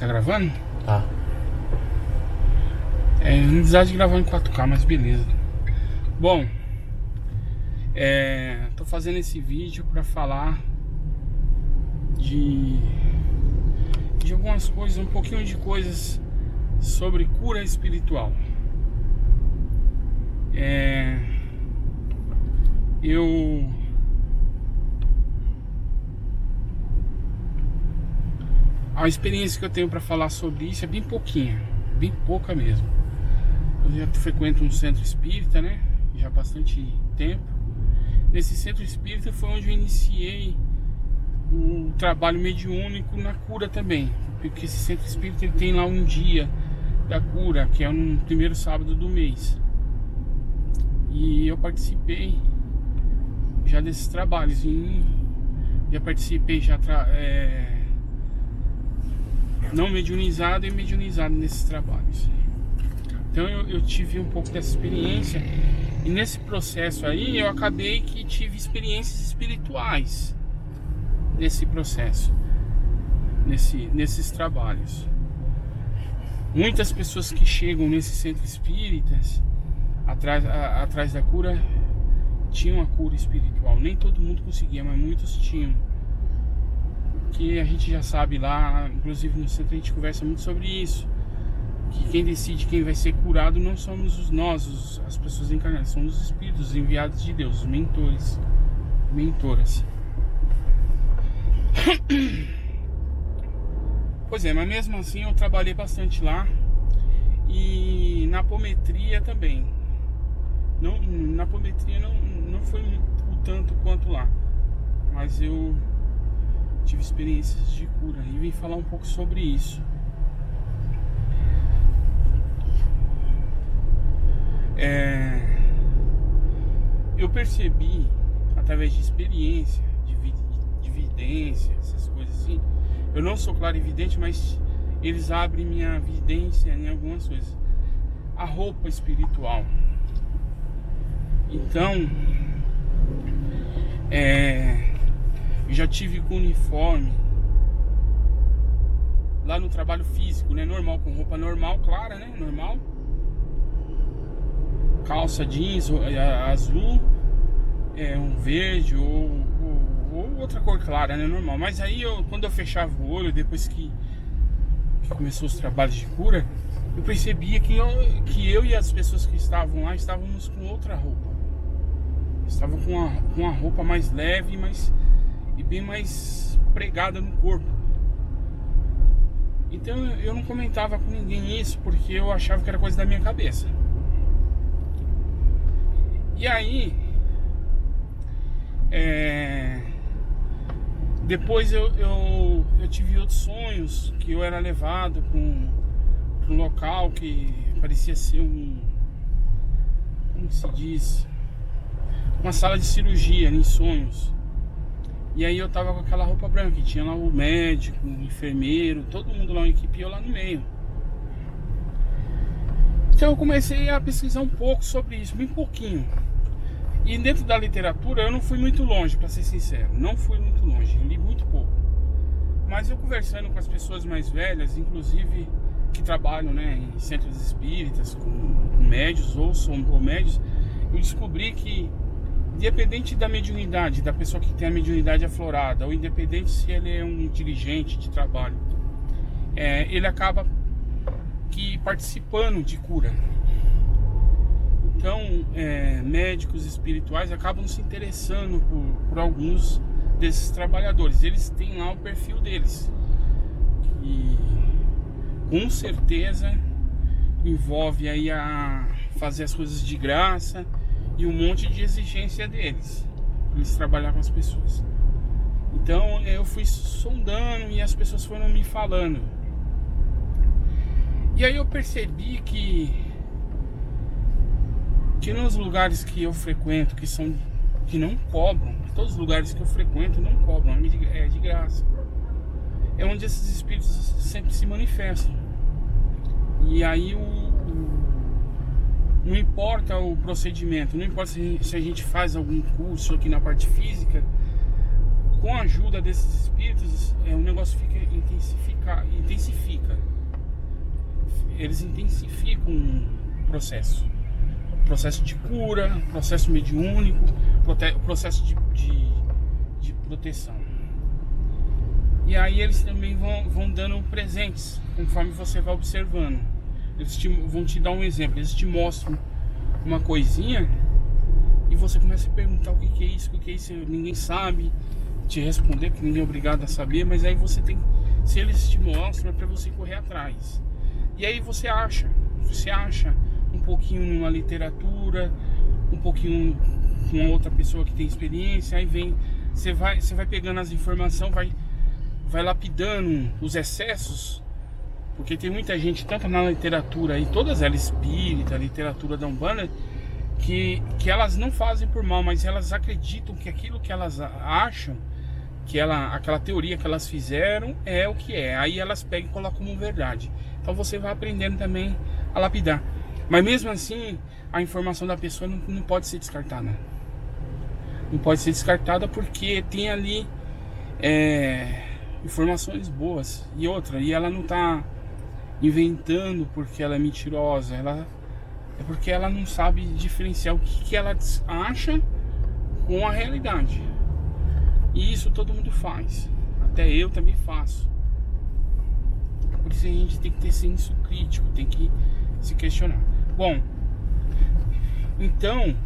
Tá gravando? Tá. Não precisava de gravar em 4K, mas beleza. Bom, tô fazendo esse vídeo pra falar de algumas coisas, um pouquinho de coisas sobre cura espiritual. A experiência que eu tenho pra falar sobre isso é bem pouquinha, bem pouca mesmo. Eu já frequento um centro espírita, né? Já há bastante tempo. Nesse centro espírita foi onde eu iniciei o trabalho mediúnico na cura também. Porque esse centro espírita ele tem lá um dia da cura, que é no primeiro sábado do mês. E eu participei já desses trabalhos. Já participei não mediunizado e mediunizado nesses trabalhos. Então eu tive um pouco dessa experiência. E nesse processo aí eu acabei que tive experiências espirituais nesse processo, nesses trabalhos. Muitas pessoas que chegam nesses centros espíritas atrás da cura tinham a cura espiritual. Nem todo mundo conseguia, mas muitos tinham. Que a gente já sabe lá, inclusive no centro a gente conversa muito sobre isso, que quem decide quem vai ser curado não somos nós, as pessoas encarnadas, são os espíritos enviados de Deus, os mentores, mentoras. Pois é, mas mesmo assim eu trabalhei bastante lá. E na apometria também. Na apometria não foi o tanto quanto lá, mas eu tive experiências de cura e vim falar um pouco sobre isso. Eu percebi através de experiência, de vidência, essas coisas assim. Eu não sou clarividente, mas eles abrem minha vidência em algumas coisas. A roupa espiritual. Então, eu já tive com uniforme lá no trabalho físico, né? Normal, com roupa normal, clara, né? Normal. Calça jeans azul, um verde ou outra cor clara, né? Normal. Mas aí quando eu fechava o olho, depois que começou os trabalhos de cura, eu percebia que eu e as pessoas que estavam lá estávamos com outra roupa. Estavam com uma roupa mais leve e bem mais pregada no corpo. Então eu não comentava com ninguém isso, porque eu achava que era coisa da minha cabeça. E aí depois eu tive outros sonhos, que eu era levado para um local que parecia ser como se diz, uma sala de cirurgia em sonhos. E aí eu tava com aquela roupa branca, e tinha lá o médico, o enfermeiro, todo mundo lá, uma equipe, e eu lá no meio. Então eu comecei a pesquisar um pouco sobre isso, bem pouquinho. E dentro da literatura eu não fui muito longe, para ser sincero. Não fui muito longe, eu li muito pouco. Mas eu conversando com as pessoas mais velhas, inclusive que trabalham, né, em centros espíritas, com médios ou médios, eu descobri que, independente da mediunidade, da pessoa que tem a mediunidade aflorada, ou independente se ele é um dirigente de trabalho, ele acaba que participando de cura. Então, médicos espirituais acabam se interessando por alguns desses trabalhadores. Eles têm lá o perfil deles, e com certeza envolve aí a fazer as coisas de graça e um monte de exigência deles, para eles trabalhar com as pessoas. Então eu fui sondando e as pessoas foram me falando. E aí eu percebi que nos lugares que eu frequento, que não cobram, todos os lugares que eu frequento não cobram, é de graça. É onde esses espíritos sempre se manifestam. E aí não importa o procedimento, não importa se a gente faz algum curso aqui na parte física, com a ajuda desses espíritos, o negócio negócio intensifica. Eles intensificam o processo de cura, processo mediúnico, processo de proteção. E aí eles também vão dando presentes conforme você vai observando. Eles vão te dar um exemplo, eles te mostram uma coisinha e você começa a perguntar o que é isso, ninguém sabe te responder, porque ninguém é obrigado a saber, mas aí você tem, se eles te mostram, é para você correr atrás. E aí você acha um pouquinho numa literatura, um pouquinho com outra pessoa que tem experiência, aí vem, você vai pegando as informações, vai lapidando os excessos, porque tem muita gente, tanto na literatura aí, todas elas espírita, literatura da Umbanda, que elas não fazem por mal, mas elas acreditam que aquilo que elas acham, aquela teoria que elas fizeram é o que é. Aí elas pegam e colocam como verdade. Então você vai aprendendo também a lapidar. Mas mesmo assim, a informação da pessoa não pode ser descartada. Não pode ser descartada porque tem ali informações boas. E ela não está inventando porque ela é mentirosa. É porque ela não sabe diferenciar o que ela acha com a realidade. E isso todo mundo faz. Até eu também faço. Por isso a gente tem que ter senso crítico, tem que se questionar. Bom, então,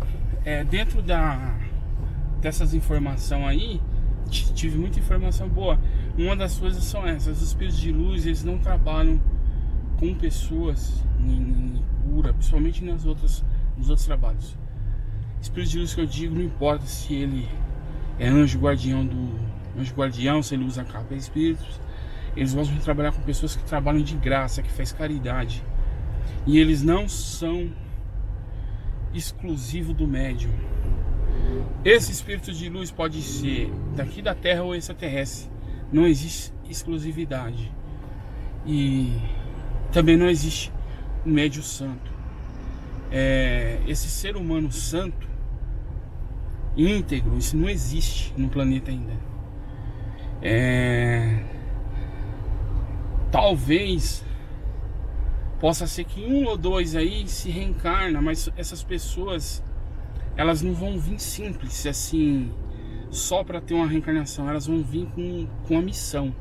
dentro dessas informações aí, tive muita informação boa. Uma das coisas são essas: os espíritos de luz, eles não trabalham com pessoas em cura, principalmente nos outros trabalhos. Espírito de luz que eu digo, não importa se ele é anjo guardião, se ele usa a capa, espíritos. Eles gostam de trabalhar com pessoas que trabalham de graça, que faz caridade. E eles não são exclusivos do médium. Esse espírito de luz pode ser daqui da Terra ou extraterrestre. Não existe exclusividade. E também não existe um médium santo. Esse ser humano santo, íntegro, isso não existe no planeta ainda. Talvez possa ser que um ou dois aí se reencarna, mas essas pessoas, elas não vão vir simples assim, só para ter uma reencarnação. Elas vão vir com a missão.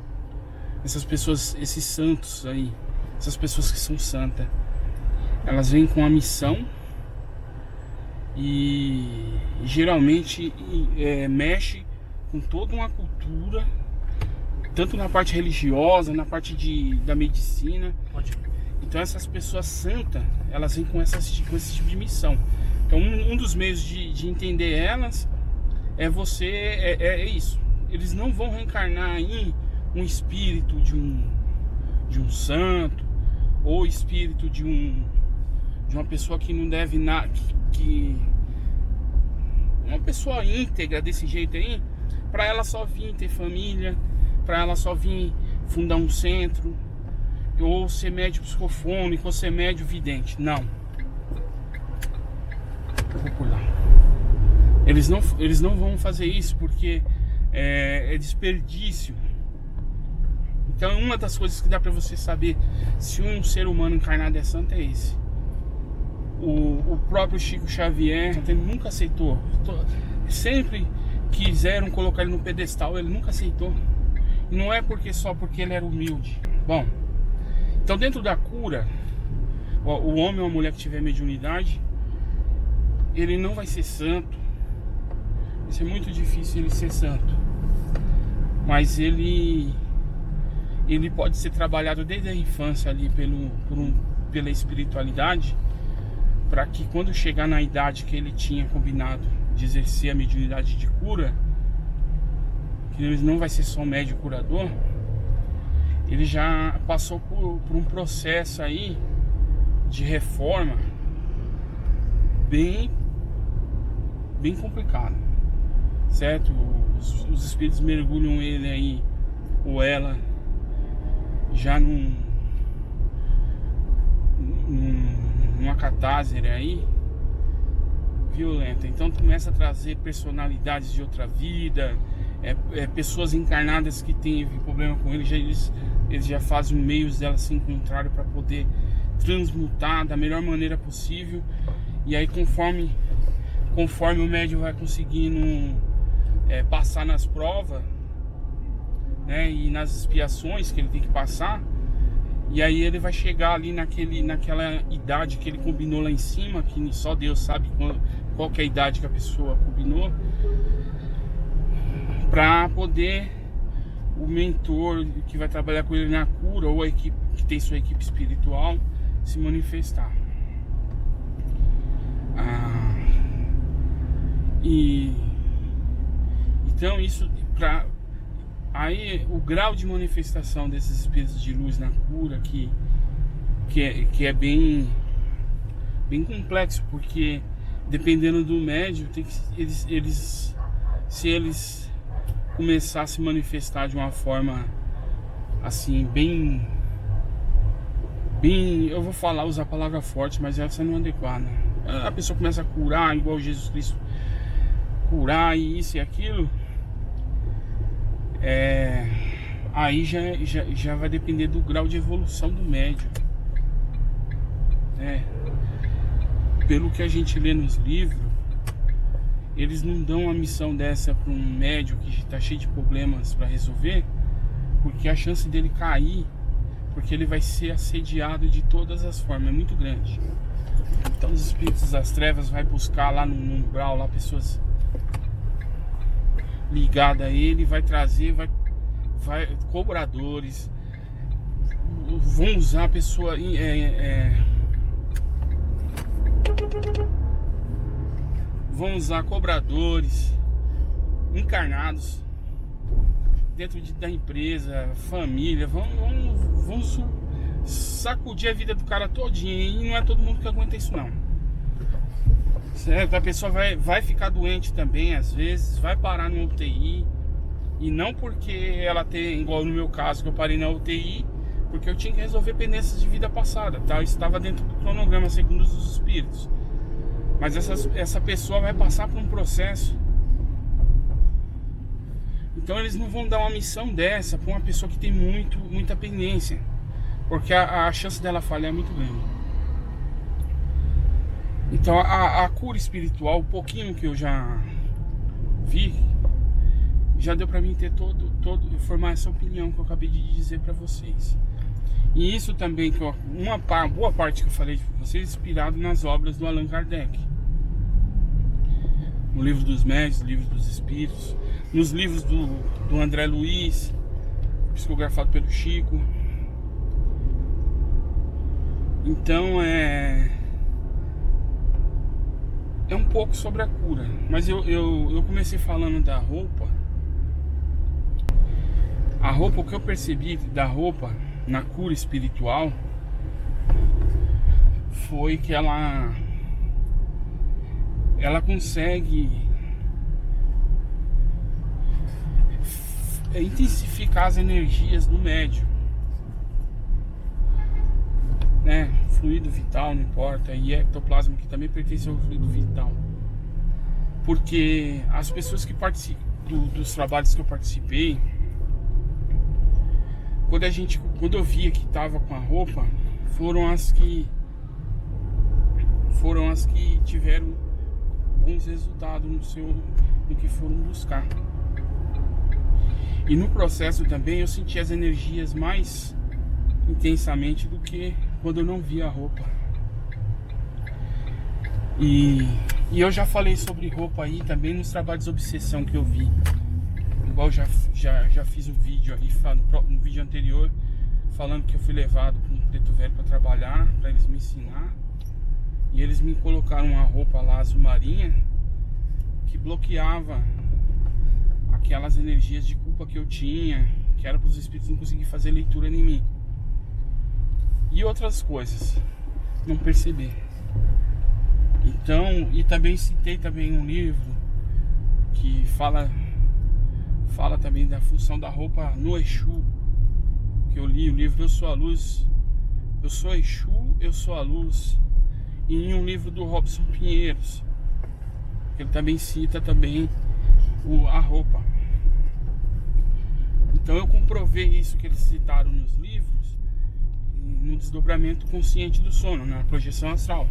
Essas pessoas, esses santos aí, essas pessoas que são santas, elas vêm com a missão e geralmente mexe com toda uma cultura, tanto na parte religiosa, na parte da medicina. Então essas pessoas santas, elas vêm com esse tipo de missão. Então um dos meios de entender elas é isso. Eles não vão reencarnar em um espírito de um santo, ou espírito de uma pessoa que não deve nada, que uma pessoa íntegra desse jeito aí, para ela só vir ter família, para ela só vir fundar um centro, ou ser médio psicofônico, ou ser médio vidente. Não. Eu vou pular. Eles não vão fazer isso porque é desperdício. Então uma das coisas que dá para você saber se um ser humano encarnado é santo é esse. O próprio Chico Xavier, ele nunca aceitou. Sempre quiseram colocar ele no pedestal, ele nunca aceitou. E não é só porque ele era humilde. Bom, então dentro da cura, o homem ou a mulher que tiver mediunidade, ele não vai ser santo. Vai ser muito difícil ele ser santo. Mas ele pode ser trabalhado desde a infância ali pela espiritualidade, para que quando chegar na idade que ele tinha combinado de exercer a mediunidade de cura, que ele não vai ser só um médium curador, ele já passou por um processo aí de reforma bem complicado, certo? Os espíritos mergulham ele aí, ou ela, já numa catásera aí violenta. Então começa a trazer personalidades de outra vida, pessoas encarnadas que têm problema com ele, eles já fazem meios delas se encontrarem para poder transmutar da melhor maneira possível. E aí conforme o médium vai conseguindo passar nas provas, né, e nas expiações que ele tem que passar, e aí ele vai chegar ali naquela idade que ele combinou lá em cima, que só Deus sabe qual que é a idade que a pessoa combinou, para poder o mentor que vai trabalhar com ele na cura, ou a equipe que tem sua equipe espiritual, se manifestar. Então isso aí o grau de manifestação desses espíritos de luz na cura que é bem complexo, porque dependendo do médium, se eles começar a se manifestar de uma forma assim bem, eu vou usar a palavra forte, mas essa não é adequada. A pessoa começa a curar igual Jesus Cristo curar, e isso e aquilo, aí já vai depender do grau de evolução do médium. Pelo que a gente lê nos livros, eles não dão uma missão dessa para um médium que está cheio de problemas para resolver, porque a chance dele cair, porque ele vai ser assediado de todas as formas, é muito grande. Então os espíritos das trevas vai buscar lá no umbral lá pessoas ligadas a ele, vai trazer, cobradores, vão usar a pessoa vão usar cobradores encarnados dentro da empresa, família, vão sacudir a vida do cara todinho, e não é todo mundo que aguenta isso não, certo? A pessoa vai ficar doente também, às vezes vai parar no UTI, e não porque ela tem, igual no meu caso, que eu parei na UTI porque eu tinha que resolver pendências de vida passada, tá? Isso estava dentro do cronograma segundo os espíritos. Mas essa pessoa vai passar por um processo. Então eles não vão dar uma missão dessa para uma pessoa que tem muita pendência, porque a chance dela falhar é muito grande. Então a cura espiritual, o pouquinho que eu já vi, já deu para mim ter formar essa opinião que eu acabei de dizer para vocês. E isso também, uma boa parte que eu falei para vocês, inspirado nas obras do Allan Kardec, no livro dos médiuns, no livro dos espíritos, nos livros do André Luiz, psicografado pelo Chico. Então é um pouco sobre a cura. Mas eu comecei falando da roupa. A roupa, o que eu percebi da roupa na cura espiritual foi que ela consegue intensificar as energias do médium, né? Fluido vital, não importa, e ectoplasma, que também pertence ao fluido vital, porque as pessoas que participam dos trabalhos que eu participei, quando eu via que estava com a roupa, foram as que tiveram bons resultados no que foram buscar. E no processo também eu senti as energias mais intensamente do que quando eu não via a roupa. E eu já falei sobre roupa aí também nos trabalhos de obsessão que eu vi. Igual já fiz um vídeo aí, no vídeo anterior, falando que eu fui levado para um preto velho para trabalhar, para eles me ensinar. E eles me colocaram uma roupa lá azul marinha que bloqueava aquelas energias de culpa que eu tinha, que era para os espíritos não conseguirem fazer leitura em mim. E outras coisas, não perceber. Então, e também citei também um livro que fala também da função da roupa no Exu, que eu li o livro Eu Sou a Luz, Eu Sou Exu, Eu Sou a Luz, e em um livro do Robson Pinheiros, ele também cita também a roupa. Então eu comprovei isso que eles citaram nos livros no desdobramento consciente do sono, na projeção astral.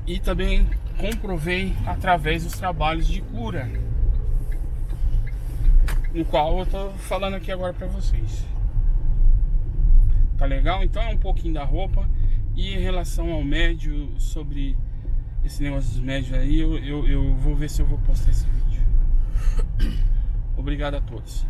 E também comprovei através dos trabalhos de cura, no qual eu tô falando aqui agora pra vocês. Tá legal? Então é um pouquinho da roupa. E em relação ao médio, sobre esse negócio dos médios aí, eu vou ver se eu vou postar esse vídeo. Obrigado a todos.